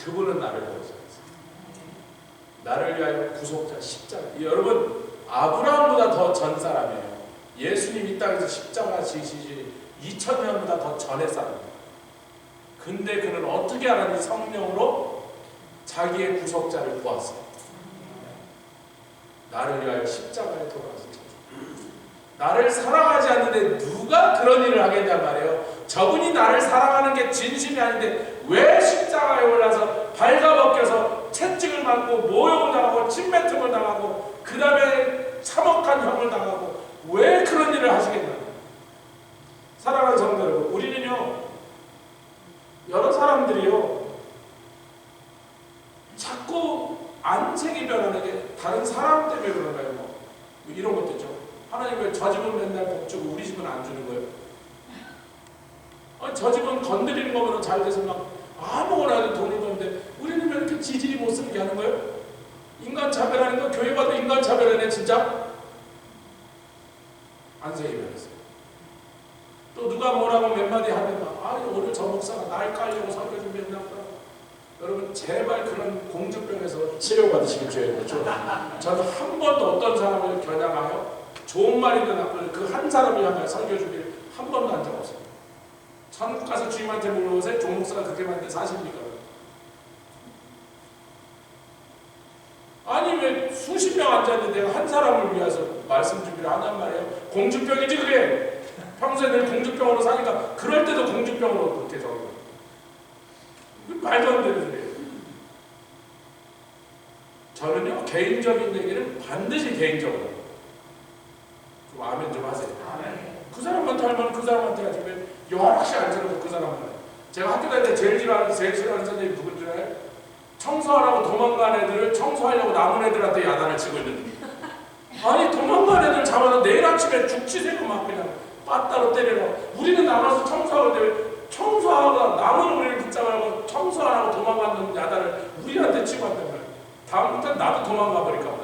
그분은 나를 보호하셨어요. 나를 위하여 구속자 십자가. 여러분 아브라함보다 더 전 사람이에요. 예수님 이 땅에서 십자가 지시지 2000년보다 더 전의 사람입니다. 근데 그는 어떻게 하나님 성령으로 자기의 구속자를 보았어요. 나를 위하여 십자가에 돌아가서 나를 사랑하지 않는데 누가 그런 일을 하겠냔 말이에요. 저분이 나를 사랑하는 게 진심이 아닌데 왜 십자가에 올라서 발가벗겨서 채찍을 맞고 모욕을 당하고 침뱉음을 당하고 그 다음에 참혹한 형을 당하고 왜 그런 일을 하시겠냐. 사랑하는 성도 여러분, 우리는요 여러 사람들이요 자꾸 안색이 변하는 게 다른 사람 때문에 그런가요? 뭐 이런 것도 있죠. 하나님 왜 저 집은 맨날 복 주고 우리 집은 안 주는 거예요? 저 집은 건드리는 것보다 잘 돼서 막 아무거나 해도 돈을 버는데 우리는 왜 이렇게 지질이 못 쓰게 하는 거예요? 인간 차별하는 거 교회 봐도 인간 차별하네 진짜? 안색이 변했어요. 또 누가 뭐라고 몇 마디 하면 막 오늘 저 목사가 날 깔려고 설교 준비했나? 여러분 제발 그런 공주병에서 치료받으시길 주의해요. 저는 한 번도 어떤 사람을 겨냥하여 좋은 말이든 나쁜 그 한 사람을 향하여 설교 준비를 한 번도 한 적 없어요. 천국 가서 주님한테 물어보세요. 조 목사가 그렇게 말했는데 사실입니까? 아니 왜 수십 명 앉았는데 내가 한 사람을 위해서 말씀 준비를 한단 말이에요. 공주병이지 그게. 평소에 늘 공주병으로 사니까 그럴 때도 공주병으로 그렇게 적어요. 말도 안 되는 소리예요. 저는요 개인적인 얘기는 반드시 개인적으로 좀 아멘 좀 하세요. 그 사람한테 할 말은 그 사람한테 하지 왜 여럿이 앉아놓고 그 사람만 해요. 제가 학교 다닐 때 제일 싫어하는 선생님이 누군 줄 알아요? 청소하라고 도망간 애들을 청소하려고 남은 애들한테 야단을 치고 있는. 아니 도망간 애들 잡아서 내일 아침에 죽치세요 막 그냥 빠따로 때리러. 우리는 남아서 청소하는데 왜 청소하고 남은 우리를 붙잡아서 청소 안 하고 도망간 놈 야단을 우리한테 치고 한단 말이야. 다음부터는 나도 도망가 버릴까 보다.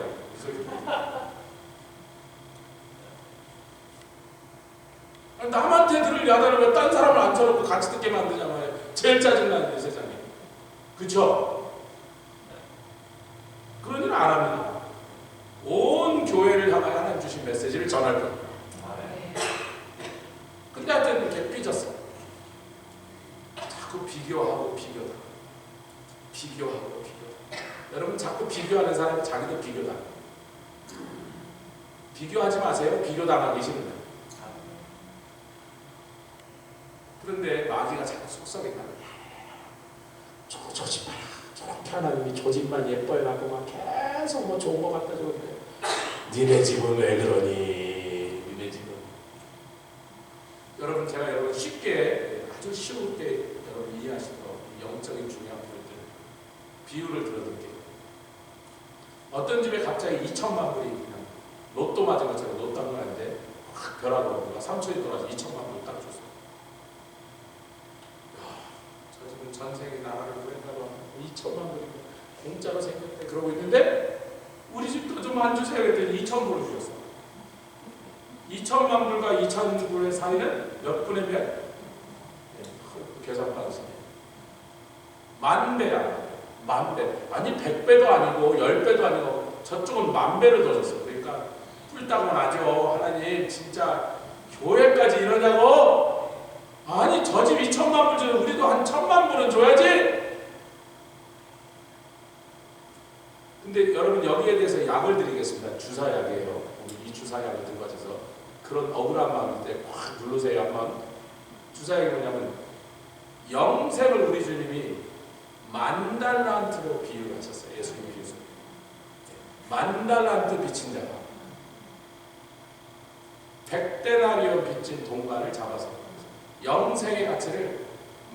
남한테 들을 야단을 왜 딴 사람을 앉혀놓고 같이 듣게 만드냐마요. 제일 짜증나는 세상에. 그쵸? 그런 일은 안 합니다. 온 교회를 향하여 하나님 주신 메시지를 전할 겁니다. 근데 하여튼 이렇게 삐졌어. 자꾸 비교하고 비교하고. 여러분 자꾸 비교하는 사람은 자기도 비교다. 비교하지 마세요. 비교당하기 싫으면. 그런데 마귀가 자꾸 속삭인다. 저 집 봐라. 저렇게 하나님이 저 집만 예뻐해갖고 막 계속 뭐 좋은 거 갖다 주는데 니네 집은 왜 그러니? 니네 집은. 여러분 제가 여러분 쉽게 아주 쉽게 여러분 이해하시는 영적인 중요한 부분들 비유를 들어드릴게요. 어떤 집에 갑자기 2천만 불이 그냥 로또 맞은 것처럼 로또 한 거 아닌데 확 벼락으로 누가 삼촌이 돌아서 2천만 불을 딱 줬어. 저 집은 전생에 나라를 구했다고 2천만 불이 공짜로 생겼대 그러고 있는데 우리 집도 좀 안 주세요 그랬더니 2천 불을 주셨어. 2천만 불과 2천 불의 사이는 몇 분의 몇? 계산 받으세요. 만배야. 만배. 아니 100배도 아니고 10배도 아니고 저쪽은 만배를 더 줬어. 그러니까 뿔따고 나죠. 하나님 진짜 교회까지 이러냐고. 아니 저 집 2천만 불 주는 우리도 한 1,000만 불은 줘야지. 근데 여러분 여기에 대해서 약을 드리겠습니다. 주사약이에요. 우리 이 주사약을 들고 가셔서 그런 억울한 마음일 때 확 누르세요 한번. 주사약이 뭐냐면 영생을 우리 주님이 10,000달란트로 비유를 하셨어요. 예수님이 비유를. 10,000달란트 빚진 자가 100데나리온 빚진 동가를 잡아서 영생의 가치를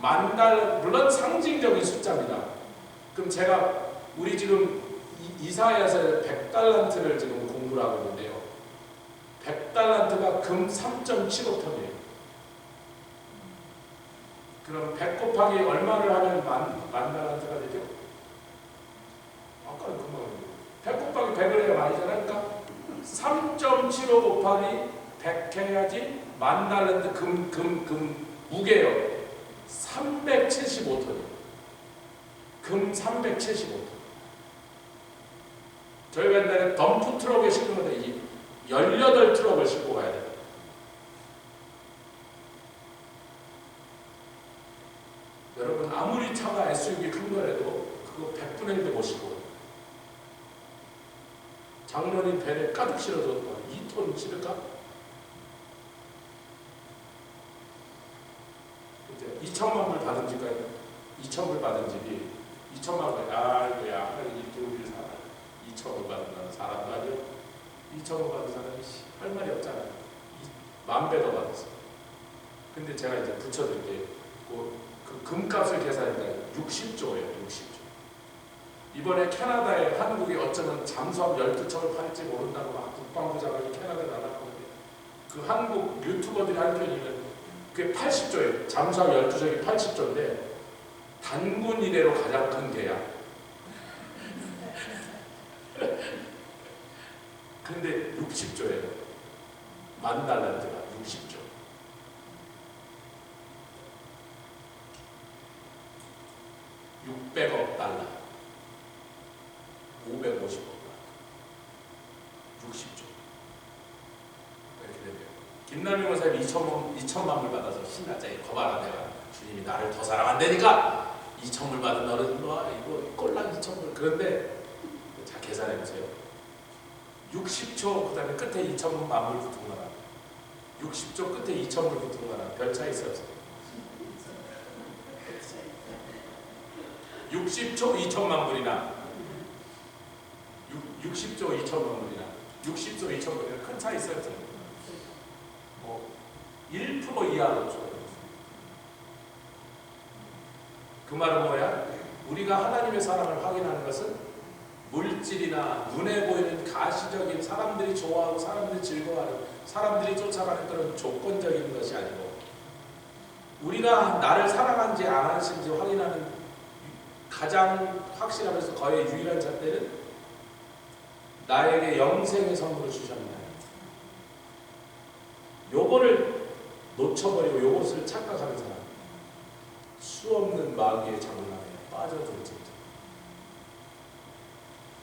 10,000달, 물론 상징적인 숫자입니다. 그럼 제가 우리 지금 이사야서 100달란트를 지금 공부를 하고 있는데요. 100달란트가 금 3.75톤이에요. 그럼 100 곱하기 얼마를 하면 만 달란트가 되죠? 아까는 금방 100 곱하기 100을 해야 만이잖아요. 그러니까 3.75 곱하기 100 해야지 만 달란트 금 무게요. 375톤이에요. 금 375톤. 저희가 옛날에 덤프 트럭에 싣는 건데 18트럭을 싣고 가야 돼요. 여러분 아무리 차가 SUV 큰 거라도 그거 100분의 1도 못 싣고 가요. 장로님 배에 가득 실어서 2톤 실을까? 이제 2천만 불 받은 집까지 2천 불 받은 집이 2천만 불, 이거야 하나님 이렇게 우리를 살아 2천 불 받는 사람도 아니요 2천 불 받은 사람이 할 말이 없잖아요. 10,000배 더 받았어요. 근데 제가 이제 붙여드릴게요. 그 금값을 계산하니까 60조예요. 60조. 이번에 캐나다에 한국이 어쩌면 잠수함 12척을 팔지 모른다고 막 국방부 장관이 캐나다에 나갔거든요. 그 한국 유튜버들이 한 편이면 그게 80조예요. 잠수함 12척이 80조인데 단군 이래로 가장 큰 계약. 근데 60조예요. 만 달란트가 60조. 600억 달러. 550억 달러. 60조. 이렇게 되면 김남희 원사님 2천만 불 받아서 신나자니 거봐라 내가 주님이 나를 더 사랑한다니까 2천 불 받은 너는 이거 꼴랑 2천 불. 그런데 자 계산해 보세요. 60초 그 다음에 끝에 2천만 불 붙은 거랑 60초 끝에 2천 불 붙은 거랑 별 차이 있어요. 60초 2천만 불이나 60조 2천만 불이나 60조 2천 불이나 큰 차이 있어요. 뭐 1% 이하로 줘요. 그 말은 뭐야? 우리가 하나님의 사랑을 확인하는 것은 물질이나 눈에 보이는 가시적인 사람들이 좋아하고 사람들이 즐거워하는 사람들이 쫓아가는 그런 조건적인 것이 아니고 우리가 나를 사랑하는지 안 하는지 확인하는 가장 확실하면서 거의 유일한 잣대는 나에게 영생의 선물을 주셨나요? 요거를 놓쳐버리고 요것을 착각하는 사람 수없는 마귀의 장난에 빠져들 진짜.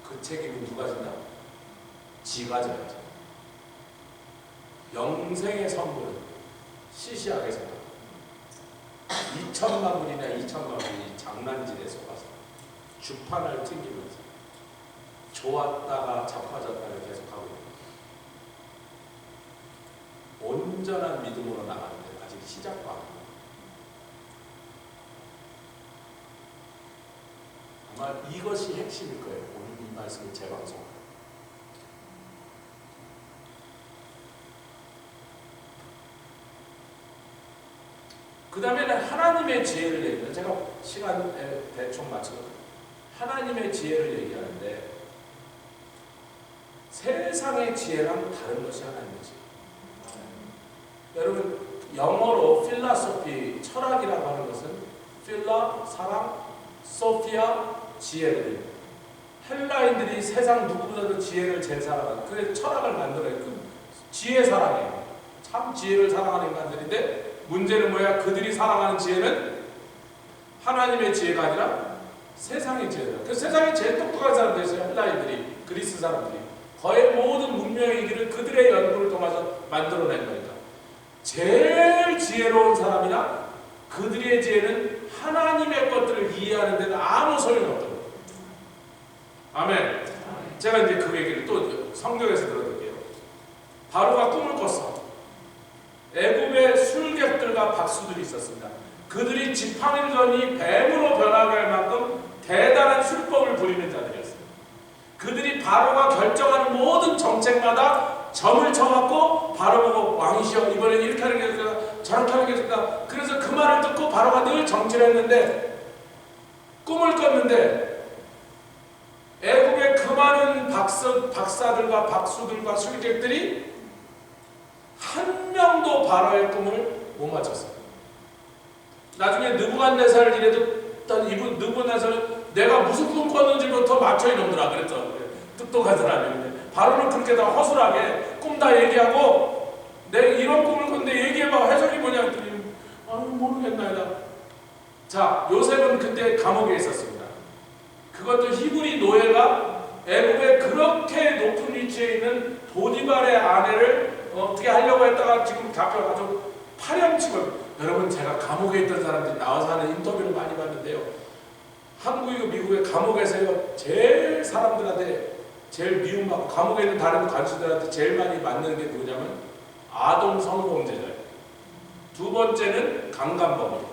그 책임은 누가 진다? 지가 져야죠. 영생의 선물은 시시하게 생각. 2천만 불이나 2천만 불이 장난질에 속아서 주판을 튕기면서 좋았다가 자빠졌다를 계속하고 있는 온전한 믿음으로 나가는데 아직 시작도 안 합니다. 아마 이것이 핵심일 거예요. 오늘 이 말씀을 재방송. 그 다음에는 하나님의 지혜를 얘기해요. 제가 시간에 대충 맞춰서 하나님의 지혜를 얘기하는데 세상의 지혜랑 다른 것이 하나님의 지혜. 여러분 영어로 필라소피 철학이라고 하는 것은 필라 사랑 소피아 지혜를 헬라인들이 세상 누구보다도 지혜를 제일 사랑하는 그래서 철학을 만들어요. 그 지혜 사랑이에요. 참 지혜를 사랑하는 인간들인데 문제는 뭐야? 그들이 사랑하는 지혜는 하나님의 지혜가 아니라 세상의 지혜다. 그 세상에 제일 똑똑한 사람들이 있어요. 헬라인들이 그리스 사람들이 거의 모든 문명의 길을 그들의 연구를 통해서 만들어낸 거니까 제일 지혜로운 사람이나 그들의 지혜는 하나님의 것들을 이해하는 데는 아무 소용이 없다고. 아멘. 제가 이제 그 얘기를 또 성경에서 들어드릴게요. 바로가 꿈을 꿨어. 애굽의 술객들과 박수들이 있었습니다. 그들이 지팡이를 던이 뱀으로 변하게 할 만큼 대단한 술법을 부리는 자들이었어요. 그들이 바로가 결정하는 모든 정책마다 점을 쳐갖고 바로 보고 왕이시여 이번엔 이렇게 하는 게 좋다 저렇게 하는 게 좋다. 그래서 그 말을 듣고 바로가 늘 정치를 했는데 꿈을 꿨는데 애국의 그 많은 박사들과 박수들과 술객들이 한 명도 바로의 꿈을 못 맞췄어요. 나중에 느부갓네살을 이래도 이분 느부갓네살은 내가 무슨 꿈 꿨는지부터 맞춰 이놈들아 그랬죠. 똑똑한 사람이. 바로는 그렇게 다 허술하게 꿈 다 얘기하고 내가 이런 꿈을 꿨는데 얘기해봐 해석이 뭐냐 했더니 모르겠나이다. 자, 요셉은 그때 감옥에 있었습니다. 그것도 히브리 노예가 애굽에 그렇게 높은 위치에 있는 보디발의 아내를 어떻게 하려고 했다가 지금 잡혀가지고 파렴치고. 여러분, 제가 감옥에 있던 사람들이 나와서 하는 인터뷰를 많이 봤는데요, 한국이고 미국의 감옥에서요 제일 사람들한테 제일 미움받고 감옥에 있는 다른 관수들한테 제일 많이 맞는 게 누구냐면 아동 성범죄자예요. 두 번째는 강간범이에요.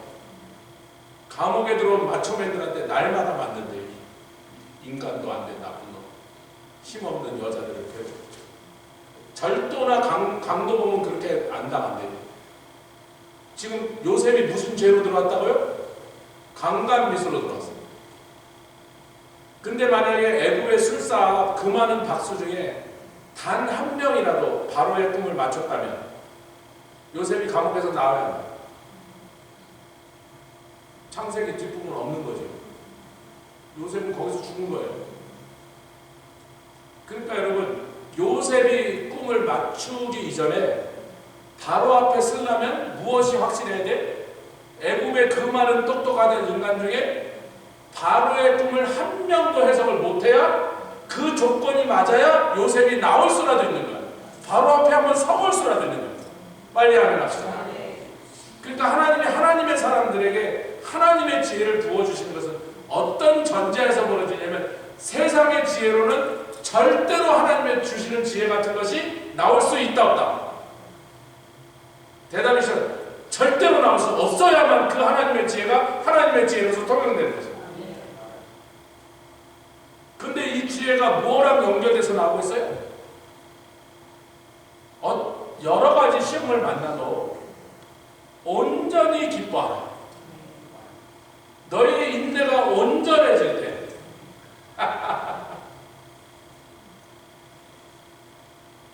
감옥에 들어온 마초맨들한테 날마다 맞는데 인간도 안 된 나쁜 놈, 힘없는 여자들을 괴롭혀. 절도나 강도범은 그렇게 안 당한대요. 지금 요셉이 무슨 죄로 들어왔다고요? 강간미수로 들어왔어요. 근데 만약에 애굽의 술사 그 많은 박수 중에 단 한 명이라도 바로의 꿈을 맞췄다면 요셉이 감옥에서 나와야 합니다. 창세기 뒷부분 없는 거죠. 요셉은 거기서 죽은 거예요. 그러니까 여러분, 요셉이 꿈을 맞추기 이전에 바로 앞에 쓰려면 무엇이 확실해야 돼? 애굽의 그 많은 똑똑한 인간 중에 바로의 꿈을 한 명도 해석을 못해야, 그 조건이 맞아야 요셉이 나올 수라도 있는 거야. 바로 앞에 한번 서볼 수라도 있는 거야. 빨리 하면 합시다. 그러니까 하나님이 하나님의 사람들에게 하나님의 지혜를 부어주시는 것은 어떤 전제에서 벌어지냐면, 세상의 지혜로는 절대로 하나님의 주시는 지혜 같은 것이 나올 수 있다 없다? 대답이 절대로 나올 수 없어야만 그 하나님의 지혜가 하나님의 지혜로서 통용되는 거죠. 근데 이 지혜가 뭐랑 연결돼서 나오고 있어요? 여러 가지 시험을 만나도 온전히 기뻐하라. 너희의 인내가 온전해질 때.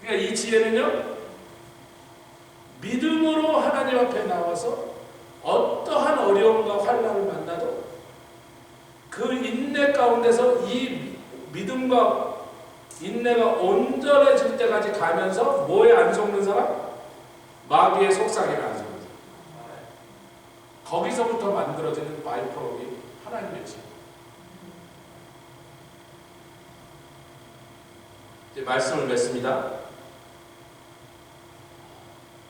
그러니까 이 지혜는요, 믿음으로 하나님 앞에 나와서 어떠한 어려움과 환난을 만나도 그 인내 가운데서 이 믿음과 인내가 온전해질 때까지 가면서 뭐에 안 속는 사람? 마귀의 속삭임에 안 속는 사람. 거기서부터 만들어지는 바이프로그램이 하나님의 지혜. 이제 말씀을 맺습니다.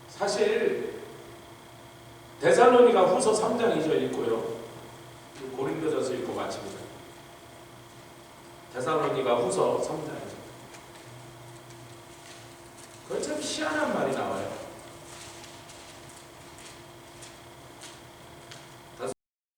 사실 데살로니가 후서 3장 2절 읽고요, 고린도전서 읽고 마칩니다. 데살로니가 후서 3장 2절. 그건 참 희한한 말이 나와요.